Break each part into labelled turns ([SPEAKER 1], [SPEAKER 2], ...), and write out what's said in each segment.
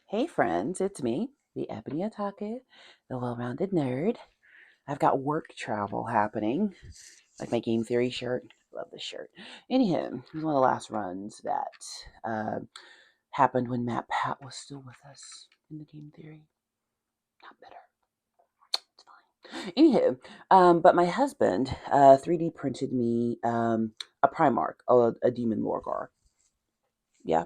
[SPEAKER 1] Hey friends, it's me, the Ebony Otaku, the well-rounded nerd. I've got work travel happening, like my game theory shirt. Love this shirt. Anyhow, it was one of the last runs that happened when Matt Pat was still with us in the game theory. Not better. It's fine. Anywho, but my husband 3D printed me a Primarch, a Demon Lorgar. Yeah,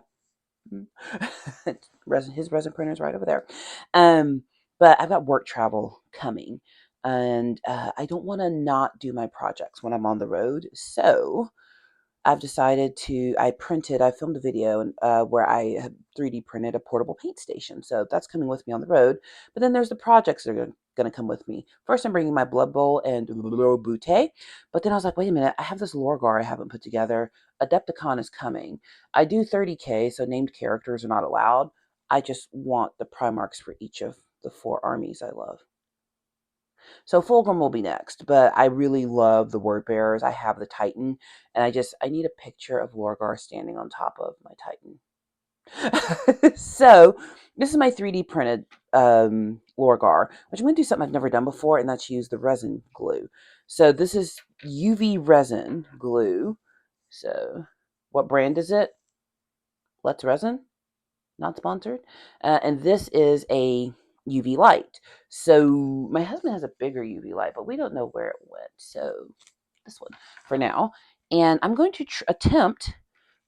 [SPEAKER 1] his resin printer is right over there. Um, but I've got work travel coming, and I don't want to not do my projects when I'm on the road. So I've decided to. I filmed a video where I have 3D printed a portable paint station. So that's coming with me on the road. But then there's the projects that are going to come with me. First, I'm bringing my Blood Bowl and Butte. But then I was like, wait a minute, I have this Lorgar I haven't put together. Adepticon is coming. I do 30K, so named characters are not allowed. I just want the Primarchs for each of the four armies I love. So Fulgrim will be next, but I really love the word bearers. I have the Titan, and I need a picture of Lorgar standing on top of my Titan. So this is my 3D printed Lorgar, which I'm going to do something I've never done before, and that's use the resin glue. So this is UV resin glue. So what brand is it? Let's Resin, not sponsored. And this is a UV light. So my husband has a bigger UV light, but we don't know where it went. So this one for now. And I'm going to attempt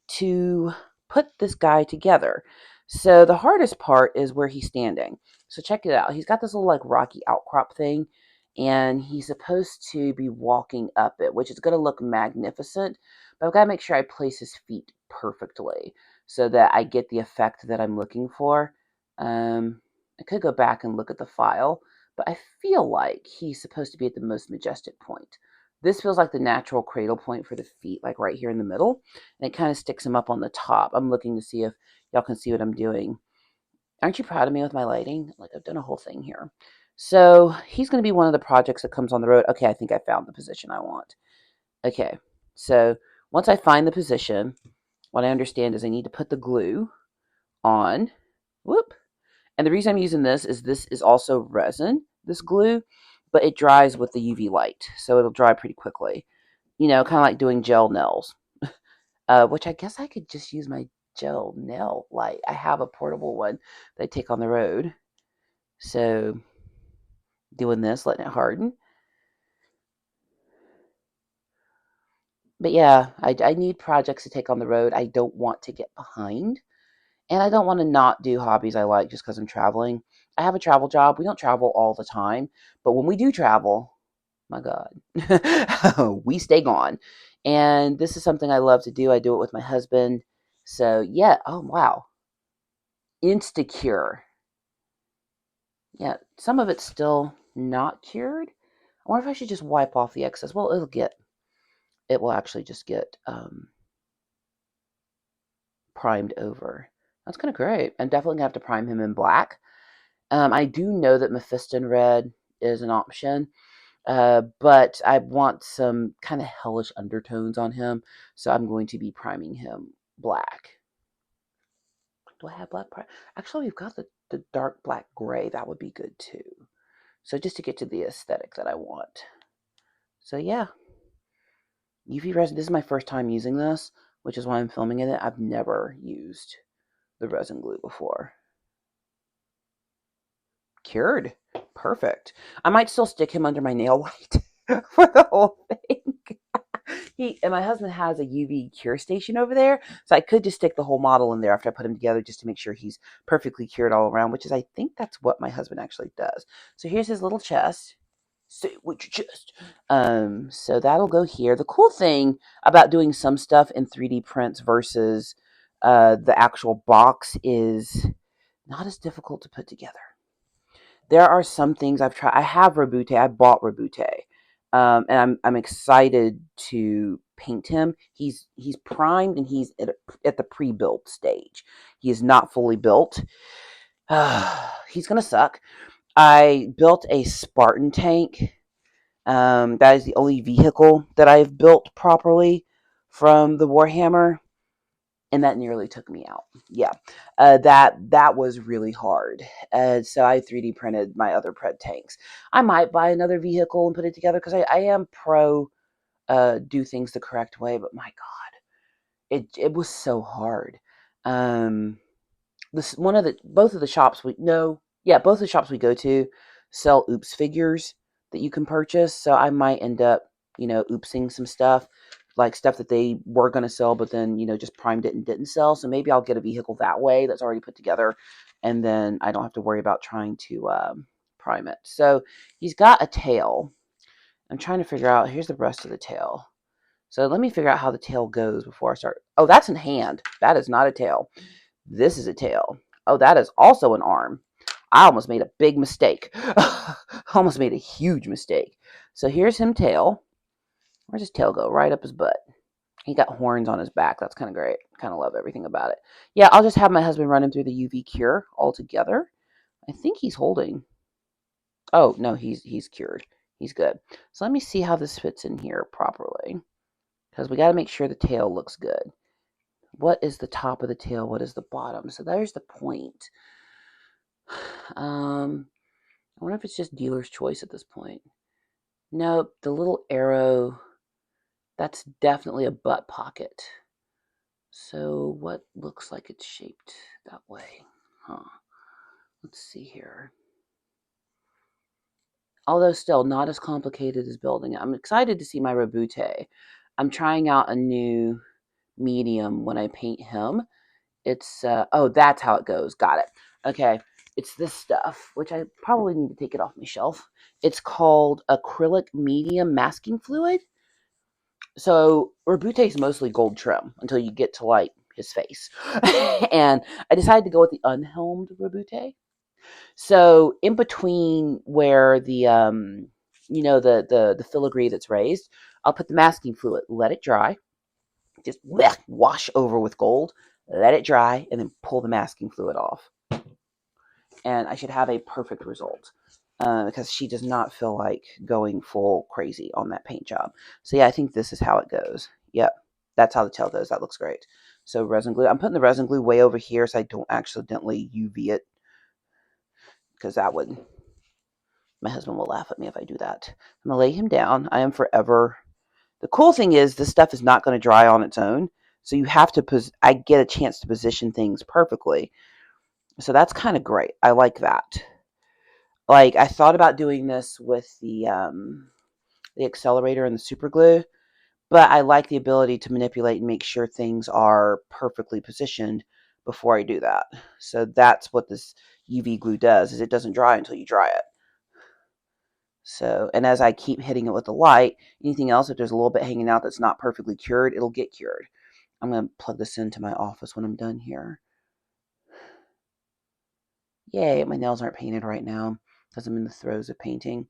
[SPEAKER 1] to put this guy together. So the hardest part is where he's standing. So check it out. He's got this little like rocky outcrop thing, and he's supposed to be walking up it, which is going to look magnificent. But I've got to make sure I place his feet perfectly so that I get the effect that I'm looking for. I could go back and look at the file, but I feel like he's supposed to be at the most majestic point. This feels like the natural cradle point for the feet, like right here in the middle, and it kind of sticks him up on the top. I'm looking to see if y'all can see what I'm doing. Aren't you proud of me with my lighting? Like, I've done a whole thing here. So he's going to be one of the projects that comes on the road. Okay, I think I found the position I want. Okay, so once I find the position, what I understand is I need to put the glue on. Whoop. And the reason I'm using this is also resin, this glue, but it dries with the UV light, so it'll dry pretty quickly. You know, kind of like doing gel nails, which I guess I could just use my gel nail light. I have a portable one that I take on the road. So doing this, letting it harden. But yeah, I need projects to take on the road. I don't want to get behind. And I don't want to not do hobbies I like just because I'm traveling. I have a travel job. We don't travel all the time. But when we do travel, my God, we stay gone. And this is something I love to do. I do it with my husband. So yeah, oh wow. Insta-cure. Yeah, some of it's still not cured. I wonder if I should just wipe off the excess. Well, it will actually just get primed over. That's kind of great. I'm definitely gonna have to prime him in black. I do know that Mephiston red is an option, but I want some kind of hellish undertones on him, so I'm going to be priming him black. Do I have black prime? Actually, we've got the dark black gray. That would be good too. So just to get to the aesthetic that I want. So yeah, UV resin. This is my first time using this, which is why I'm filming in it. I've never used the resin glue before. Cured. Perfect. I might still stick him under my nail light for the whole thing. My husband has a UV cure station over there, so I could just stick the whole model in there after I put him together just to make sure he's perfectly cured all around, which is I think that's what my husband actually does. So here's his little chest. Say with your chest. So that'll go here. The cool thing about doing some stuff in 3D prints versus the actual box is not as difficult to put together. There are some things I've tried. I have Rabute. I bought Rabute, and I'm excited to paint him. He's primed and he's at the pre-built stage. He is not fully built. He's gonna suck. I built a Spartan tank. That is the only vehicle that I've built properly from the Warhammer. and that nearly took me out. Yeah, that was really hard. So I 3D printed my other pred tanks. I might buy another vehicle and put it together because I am pro do things the correct way. But my God, it was so hard. This both of the shops we no yeah both of the shops we go to sell oops figures that you can purchase. So I might end up oopsing some stuff, like stuff that they were going to sell but then just primed it and didn't sell. So maybe I'll get a vehicle that way that's already put together, and then I don't have to worry about trying to prime it. So he's got a tail. I'm trying to figure out, here's the rest of the tail. So let me figure out how the tail goes before I start. Oh, that's a hand. That is not a tail. This is a tail. Oh, that is also an arm. I almost made a big mistake. I almost made a huge mistake. So here's him tail. Where's his tail go? Right up his butt. He got horns on his back. That's kind of great. Kind of love everything about it. Yeah, I'll just have my husband run him through the UV cure altogether. I think he's holding. Oh, no, he's cured. He's good. So let me see how this fits in here properly, because we got to make sure the tail looks good. What is the top of the tail? What is the bottom? So there's the point. I wonder if it's just dealer's choice at this point. Nope, the little arrow, that's definitely a butt pocket. So what looks like it's shaped that way? Huh. Let's see here. Although still not as complicated as building it. I'm excited to see my Rabute. I'm trying out a new medium when I paint him. It's, oh, that's how it goes. Got it. Okay. It's this stuff, which I probably need to take it off my shelf. It's called acrylic medium masking fluid. So Rabute is mostly gold trim until you get to like his face. And I decided to go with the unhelmed Rabute. So in between where the the filigree that's raised, I'll put the masking fluid, let it dry, just wash over with gold, let it dry, and then pull the masking fluid off. And I should have a perfect result, because she does not feel like going full crazy on that paint job. So yeah, I think this is how it goes. Yep, that's how the tail goes. That looks great. So resin glue. I'm putting the resin glue way over here so I don't accidentally UV it, because that would, my husband will laugh at me if I do that. I'm going to lay him down. I am forever. The cool thing is this stuff is not going to dry on its own. So you have to, I get a chance to position things perfectly. So that's kind of great. I like that. Like, I thought about doing this with the accelerator and the super glue, but I like the ability to manipulate and make sure things are perfectly positioned before I do that. So that's what this UV glue does, is it doesn't dry until you dry it. So, and as I keep hitting it with the light, anything else, if there's a little bit hanging out that's not perfectly cured, it'll get cured. I'm going to plug this into my office when I'm done here. Yay, my nails aren't painted right now because I'm in the throes of painting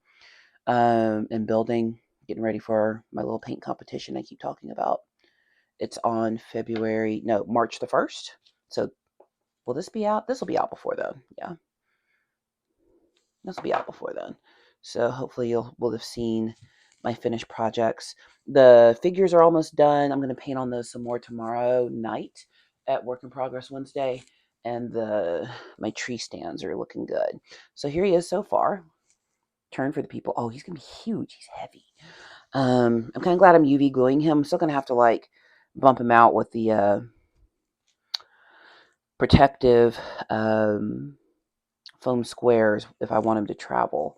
[SPEAKER 1] and building, getting ready for my little paint competition I keep talking about. It's on March the 1st. So will this be out? This will be out before then. Yeah. This will be out before then. So hopefully we'll have seen my finished projects. The figures are almost done. I'm going to paint on those some more tomorrow night at Work in Progress Wednesday. And my tree stands are looking good. So here he is so far. Turn for the people. Oh, he's going to be huge. He's heavy. I'm kind of glad I'm UV gluing him. I'm still going to have to like bump him out with the protective foam squares if I want him to travel.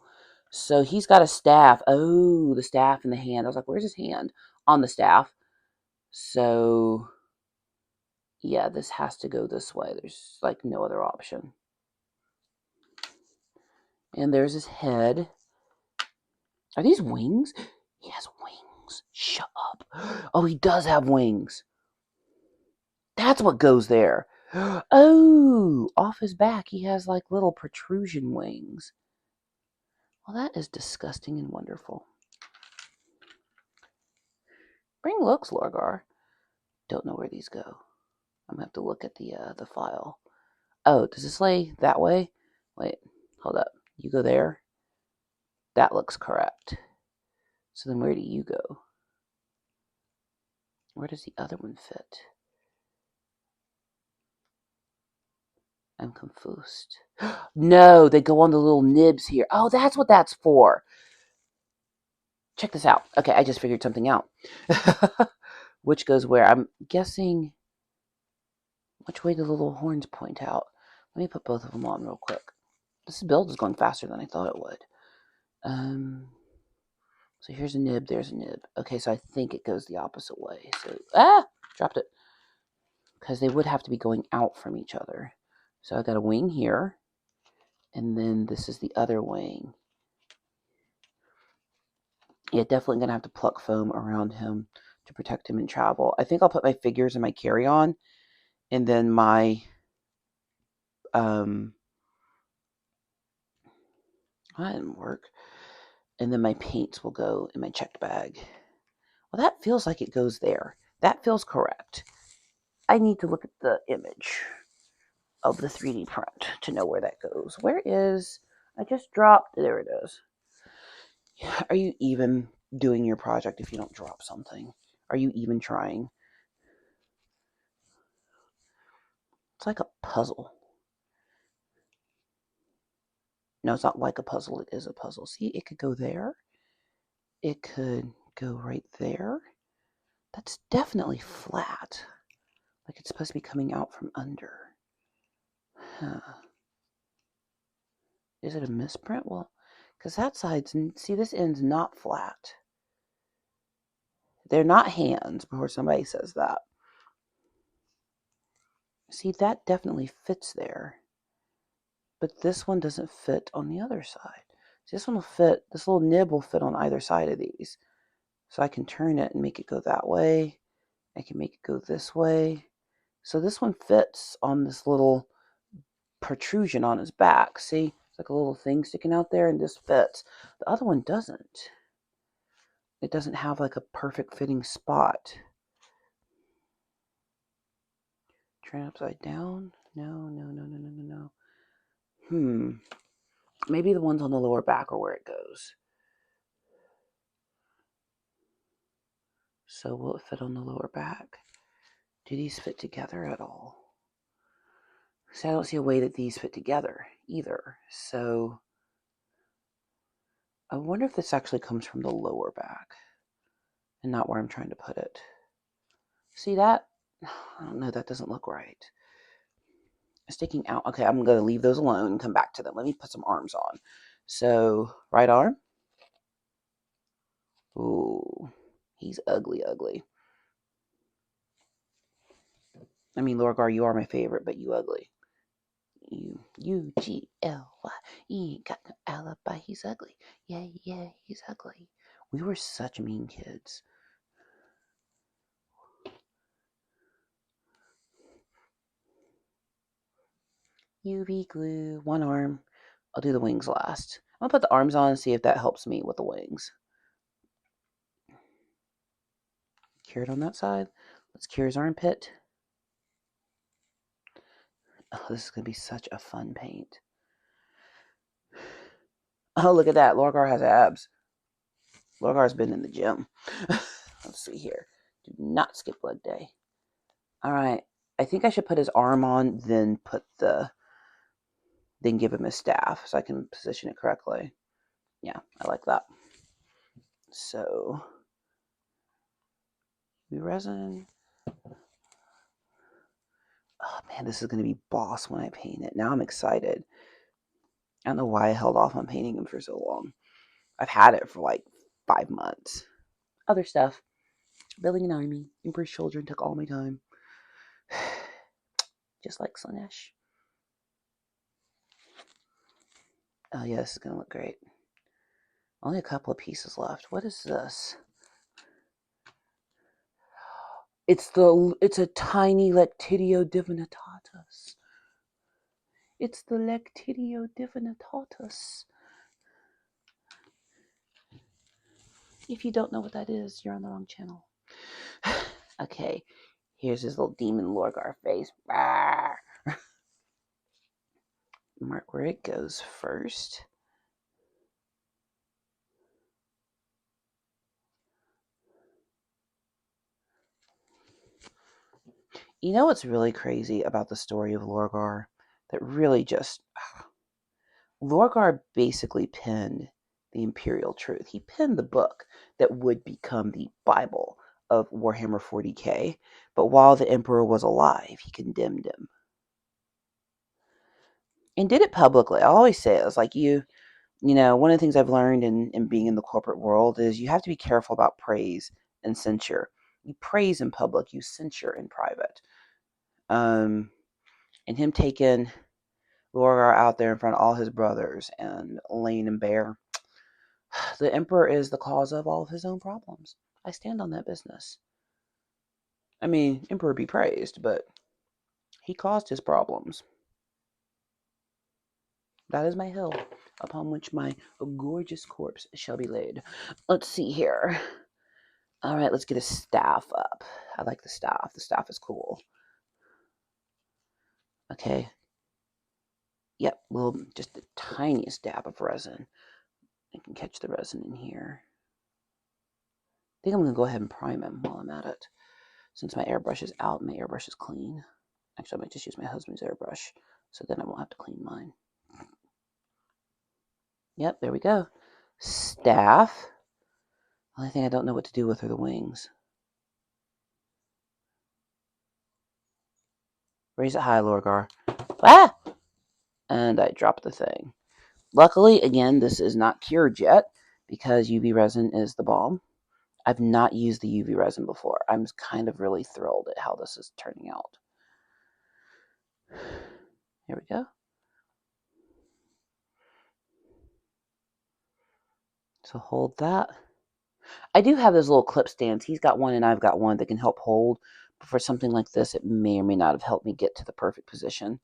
[SPEAKER 1] So he's got a staff. Oh, the staff in the hand. I was like, where's his hand? On the staff. So yeah, this has to go this way. There's like no other option. And there's his head. Are these wings? He has wings. Shut up. Oh, he does have wings. That's what goes there. Oh, off his back, he has like little protrusion wings. Well, that is disgusting and wonderful. Bring looks, Lorgar. Don't know where these go. I'm gonna have to look at the file. Oh, does this lay that way? Wait, hold up. You go there. That looks correct. So then where do you go? Where does the other one fit? I'm confused. No, they go on the little nibs here. Oh, that's what that's for. Check this out. Okay, I just figured something out. Which goes where? I'm guessing which way the little horns point out. Let me put both of them on real quick. This build is going faster than I thought it would. So here's a nib, there's a nib. Okay, so I think it goes the opposite way. So, dropped it. Because they would have to be going out from each other. So I got a wing here. And then this is the other wing. Yeah, definitely going to have to pluck foam around him to protect him in travel. I think I'll put my figures in my carry-on. And then my... that didn't work. And then my paints will go in my checked bag. Well, that feels like it goes there. That feels correct. I need to look at the image of the 3D print to know where that goes. Where is... I just dropped... There it is. Are you even doing your project if you don't drop something? Are you even trying? It's like a puzzle. No, it's not like a puzzle. It is a puzzle. See, it could go there. It could go right there. That's definitely flat. Like it's supposed to be coming out from under. Huh. Is it a misprint? Well, because that side's... See, this end's not flat. They're not hands before somebody says that. See, that definitely fits there. But this one doesn't fit on the other side. So this one will fit, this little nib will fit on either side of these. So I can turn it and make it go that way. I can make it go this way. So this one fits on this little protrusion on his back. See? It's like a little thing sticking out there, and this fits. The other one doesn't. It doesn't have like a perfect fitting spot. Turn upside down? No. Maybe the ones on the lower back are where it goes. So will it fit on the lower back? Do these fit together at all? See, I don't see a way that these fit together either. So I wonder if this actually comes from the lower back and not where I'm trying to put it. See that? I don't know, that doesn't look right. Sticking out. Okay, I'm going to leave those alone and come back to them. Let me put some arms on. So, right arm. Ooh, he's ugly. I mean, Lorgar, you are my favorite, but you ugly. U-G-L-Y. He ain't got no alibi. He's ugly. Yeah, he's ugly. We were such mean kids. UV glue. One arm. I'll do the wings last. I'll put the arms on and see if that helps me with the wings. Cure it on that side. Let's cure his armpit. Oh, this is going to be such a fun paint. Oh, look at that. Lorgar has abs. Lorgar's been in the gym. Let's see here. Do not skip leg day. All right. I think I should put his arm on, then give him his staff so I can position it correctly. Yeah, I like that. So, resin. Oh man, this is going to be boss when I paint it. Now I'm excited. I don't know why I held off on painting him for so long. I've had it for like 5 months. Other stuff. Building an army. Emperor's Children took all my time. Just like Slanesh. Oh yeah, this is going to look great. Only a couple of pieces left. What is this? It's a tiny Lectitio Divinitatus. It's the Lectitio Divinitatus. If you don't know what that is, you're on the wrong channel. Okay, here's his little demon Lorgar face. Mark where it goes first. You know what's really crazy about the story of Lorgar? that really just... Lorgar basically penned the Imperial Truth. He penned the book that would become the Bible of Warhammer 40k, but while the Emperor was alive, he condemned him. And did it publicly. I always say it was like one of the things I've learned in being in the corporate world is you have to be careful about praise and censure. You praise in public, you censure in private. And him taking Lorgar out there in front of all his brothers and laying him bare. The Emperor is the cause of all of his own problems. I stand on that business. I mean, Emperor be praised, but he caused his problems. That is my hill upon which my gorgeous corpse shall be laid. Let's see here. All right, let's get a staff up. I like the staff. The staff is cool. Okay. Yep, just the tiniest dab of resin. I can catch the resin in here. I think I'm going to go ahead and prime him while I'm at it. Since my airbrush is out, my airbrush is clean. Actually, I might just use my husband's airbrush, so then I won't have to clean mine. Yep, there we go. Staff. Only thing I don't know what to do with are the wings. Raise it high, Lorgar. Ah! And I dropped the thing. Luckily, again, this is not cured yet, because UV resin is the bomb. I've not used the UV resin before. I'm kind of really thrilled at how this is turning out. Here we go. So hold that. I do have those little clip stands. He's got one and I've got one that can help hold. But for something like this, it may or may not have helped me get to the perfect position.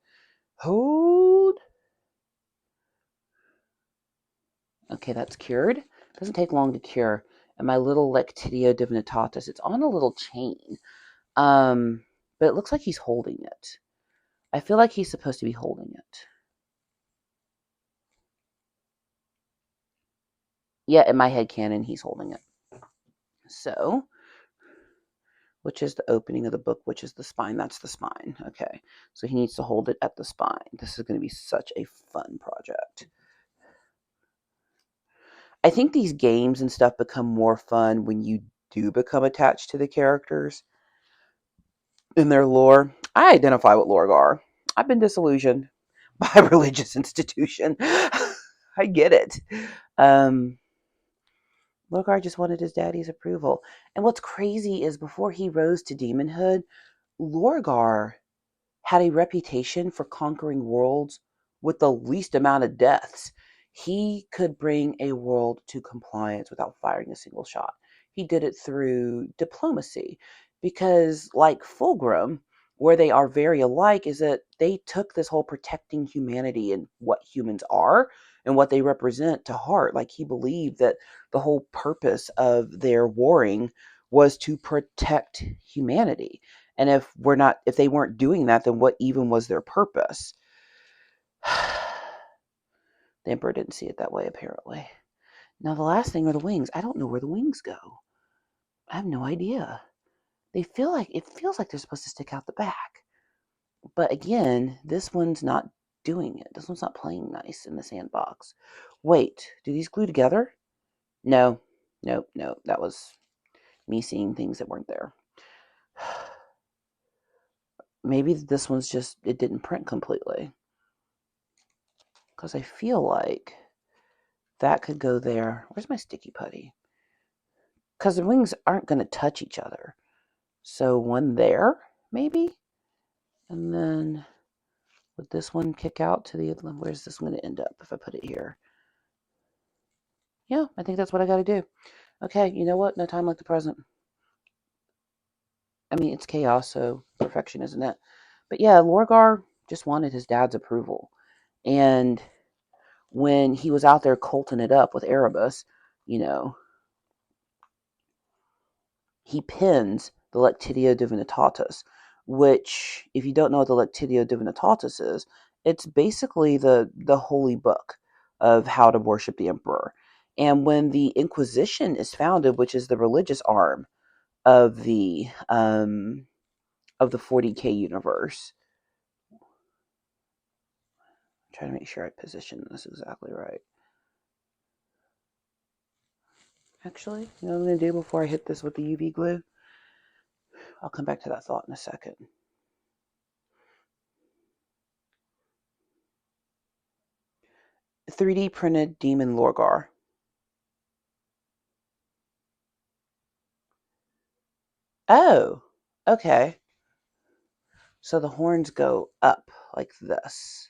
[SPEAKER 1] Hold. Okay, that's cured. It doesn't take long to cure. And my little Lectidio Divinitatis, it's on a little chain. But it looks like he's holding it. I feel like he's supposed to be holding it. Yeah, in my head canon, he's holding it. So, which is the opening of the book, which is the spine. That's the spine. Okay, so he needs to hold it at the spine. This is going to be such a fun project. I think these games and stuff become more fun when you do become attached to the characters in their lore. I identify with Lorgar. I've been disillusioned by a religious institution. I get it. Lorgar just wanted his daddy's approval. And what's crazy is before he rose to demonhood, Lorgar had a reputation for conquering worlds with the least amount of deaths. He could bring a world to compliance without firing a single shot. He did it through diplomacy because, like Fulgrim, where they are very alike, is that they took this whole protecting humanity and what humans are and what they represent to heart. Like, he believed that the whole purpose of their warring was to protect humanity. And if they weren't doing that, then what even was their purpose? The Emperor didn't see it that way, apparently. Now, the last thing are the wings. I don't know where the wings go. I have no idea. It feels like they're supposed to stick out the back. But again, this one's not doing it. This one's not playing nice in the sandbox. Wait, do these glue together? No. Nope. That was me seeing things that weren't there. Maybe this one's just, it didn't print completely. Because I feel like that could go there. Where's my sticky putty? Because the wings aren't going to touch each other. So one there, maybe? And then would this one kick out to the... Where's this going to end up if I put it here? Yeah, I think that's what I got to do. Okay, you know what? No time like the present. I mean, it's chaos, so perfection, isn't it? But yeah, Lorgar just wanted his dad's approval. And when he was out there colting it up with Erebus, he pins the Lectidio Divinitatis, which, if you don't know what the Lectidio Divinitatis is, it's basically the holy book of how to worship the emperor. And when the Inquisition is founded, which is the religious arm of the 40k universe, Trying to make sure I position this exactly right. Actually, you know what I'm going to do before I hit this with the UV glue? I'll come back to that thought in a second. .3D printed Daemon Lorgar. Oh, okay. So the horns go up like this.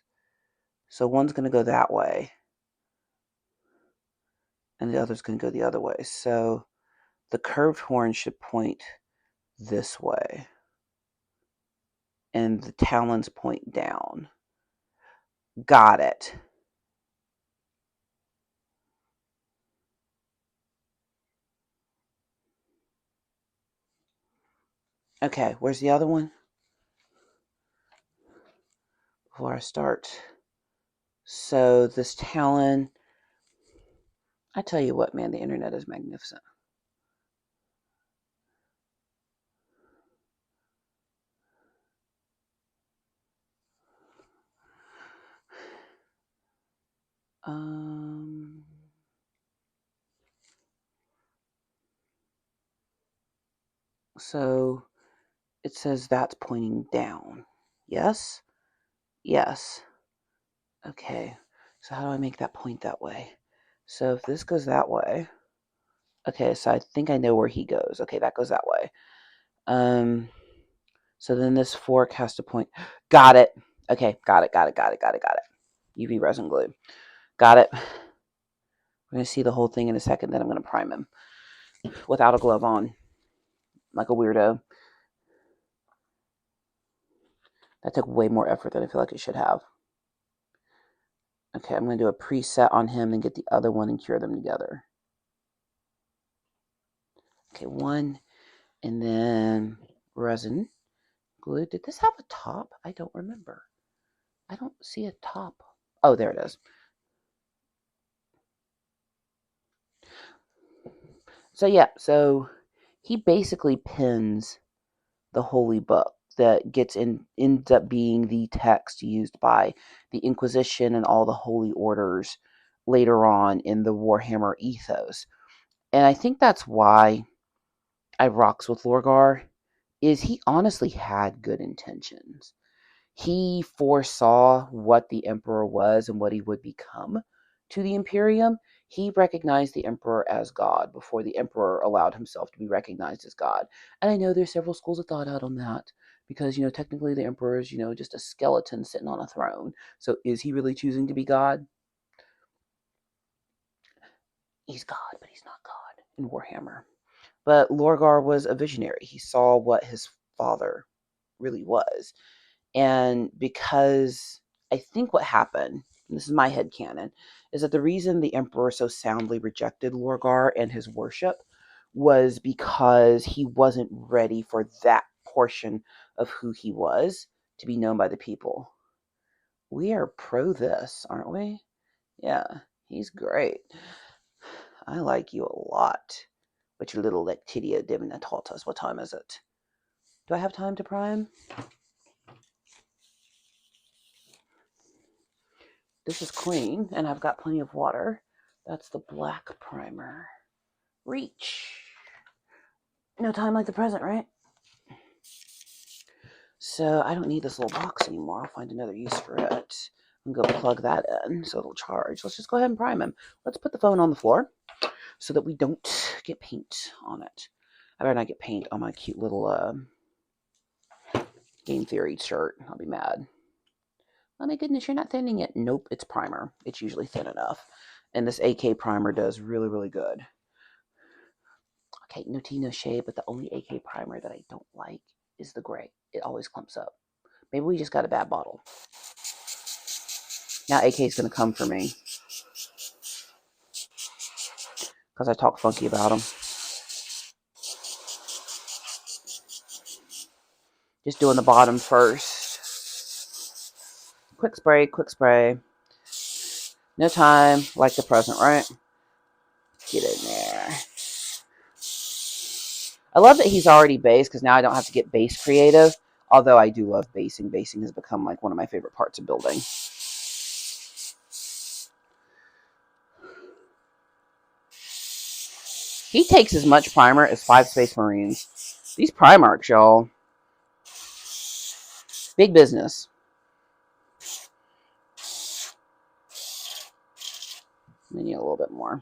[SPEAKER 1] So one's going to go that way, and the other's going to go the other way. So the curved horn should point this way, and the talons point down. Got it. Okay, where's the other one? Before I start. So this talon, I tell you what, man, the internet is magnificent. So it says that's pointing down. Yes? Yes. Okay. So how do I make that point that way? So if this goes that way, okay, so I think I know where he goes. Okay, that goes that way. So then this fork has to point. Got it. Okay, got it. UV resin glue. Got it. We're going to see the whole thing in a second, then I'm going to prime him without a glove on, like a weirdo. That took way more effort than I feel like it should have. Okay, I'm going to do a preset on him and get the other one and cure them together. Okay, one, and then resin glue. Did this have a top? I don't remember. I don't see a top. Oh, there it is. So yeah, so he basically pins the holy book that ends up being the text used by the Inquisition and all the holy orders later on in the Warhammer ethos. And I think that's why I rocks with Lorgar, is he honestly had good intentions. He foresaw what the Emperor was and what he would become to the Imperium. He recognized the Emperor as God before the Emperor allowed himself to be recognized as God. And I know there's several schools of thought out on that because, technically the Emperor is, just a skeleton sitting on a throne. So is he really choosing to be God? He's God, but he's not God in Warhammer. But Lorgar was a visionary. He saw what his father really was. And because I think what happened, and this is my headcanon, is that the reason the Emperor so soundly rejected Lorgar and his worship was because he wasn't ready for that portion of who he was to be known by the people. We are pro this, aren't we? Yeah, he's great. I like you a lot. But your little Lectidia Divinatus, what time is it? Do I have time to prime? This is clean, and I've got plenty of water. That's the black primer. Reach. No time like the present, right? So I don't need this little box anymore. I'll find another use for it. I'm going to plug that in so it'll charge. Let's just go ahead and prime him. Let's put the phone on the floor so that we don't get paint on it. I better not get paint on my cute little Game Theory shirt. I'll be mad. Oh my goodness, you're not thinning it. Nope, it's primer. It's usually thin enough. And this AK primer does really, really good. Okay, no tea, no shade, but the only AK primer that I don't like is the gray. It always clumps up. Maybe we just got a bad bottle. Now AK is going to come for me because I talk funky about him. Just doing the bottom first. Quick spray, quick spray. No time like the present, right? Get in there. I love that he's already based because now I don't have to get base creative. Although I do love basing. Basing has become like one of my favorite parts of building. He takes as much primer as 5 Space Marines. These Primarchs, y'all. Big business. We need a little bit more.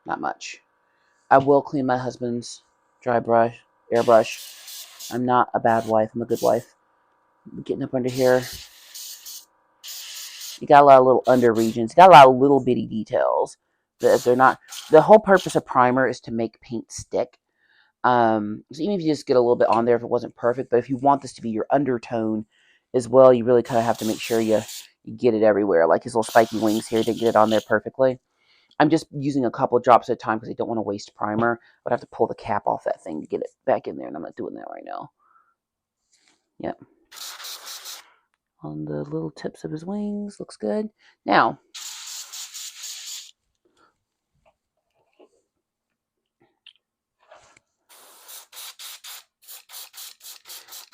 [SPEAKER 1] Not much. I will clean my husband's dry brush, airbrush. I'm not a bad wife. I'm a good wife. Getting up under here. You got a lot of little under regions. You got a lot of little bitty details. That they're not. The whole purpose of primer is to make paint stick. So even if you just get a little bit on there, if it wasn't perfect, but if you want this to be your undertone as well, you really kind of have to make sure you get it everywhere. Like his little spiky wings here, didn't get it on there perfectly. I'm just using a couple drops at a time because I don't want to waste primer. But I have to pull the cap off that thing to get it back in there, and I'm not doing that right now. Yep. On the little tips of his wings, looks good. Now,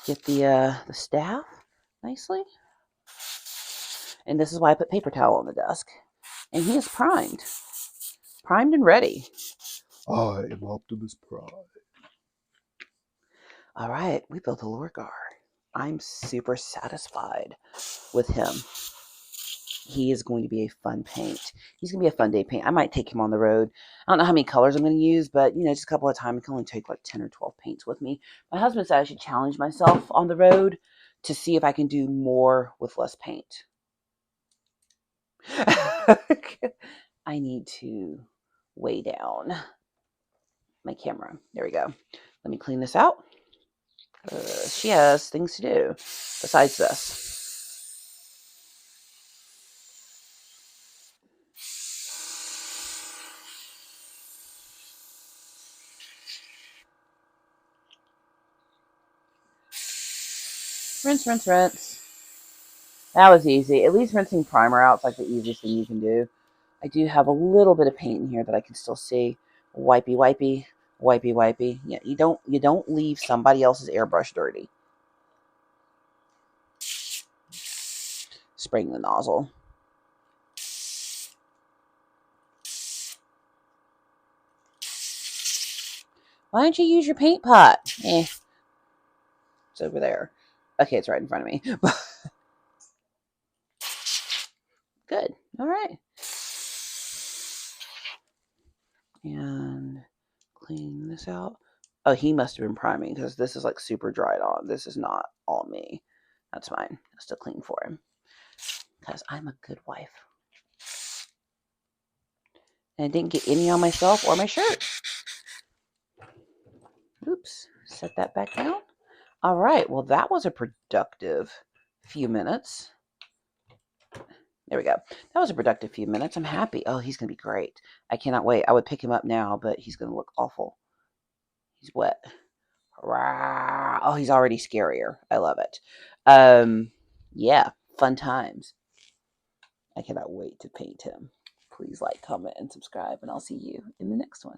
[SPEAKER 1] get the staff nicely. And this is why I put paper towel on the desk. And he is primed. Primed and ready.
[SPEAKER 2] I am Optimus Prime.
[SPEAKER 1] All right, we built a Lorgar. I'm super satisfied with him. He is going to be a fun paint. He's going to be a fun day paint. I might take him on the road. I don't know how many colors I'm going to use, but, just a couple of times. I can only take like 10 or 12 paints with me. My husband said I should challenge myself on the road to see if I can do more with less paint. I need to weigh down my camera. There we go. Let me clean this out. She has things to do besides this. Rinse, rinse, rinse. That was easy. At least rinsing primer out is like the easiest thing you can do. I do have a little bit of paint in here that I can still see. Wipey, wipey, wipey, wipey. Yeah, you don't leave somebody else's airbrush dirty. Spraying the nozzle. Why don't you use your paint pot? It's over there. Okay, it's right in front of me. Good. All right. And clean this out. Oh, he must have been priming because this is like super dried on. This is not all me. That's fine. I'll still clean for him because I'm a good wife. And I didn't get any on myself or my shirt. Oops. Set that back down. All right. Well, that was a productive few minutes. There we go. That was a productive few minutes. I'm happy. Oh, he's going to be great. I cannot wait. I would pick him up now, but he's going to look awful. He's wet. Oh, he's already scarier. I love it. Yeah, fun times. I cannot wait to paint him. Please like, comment, and subscribe, and I'll see you in the next one.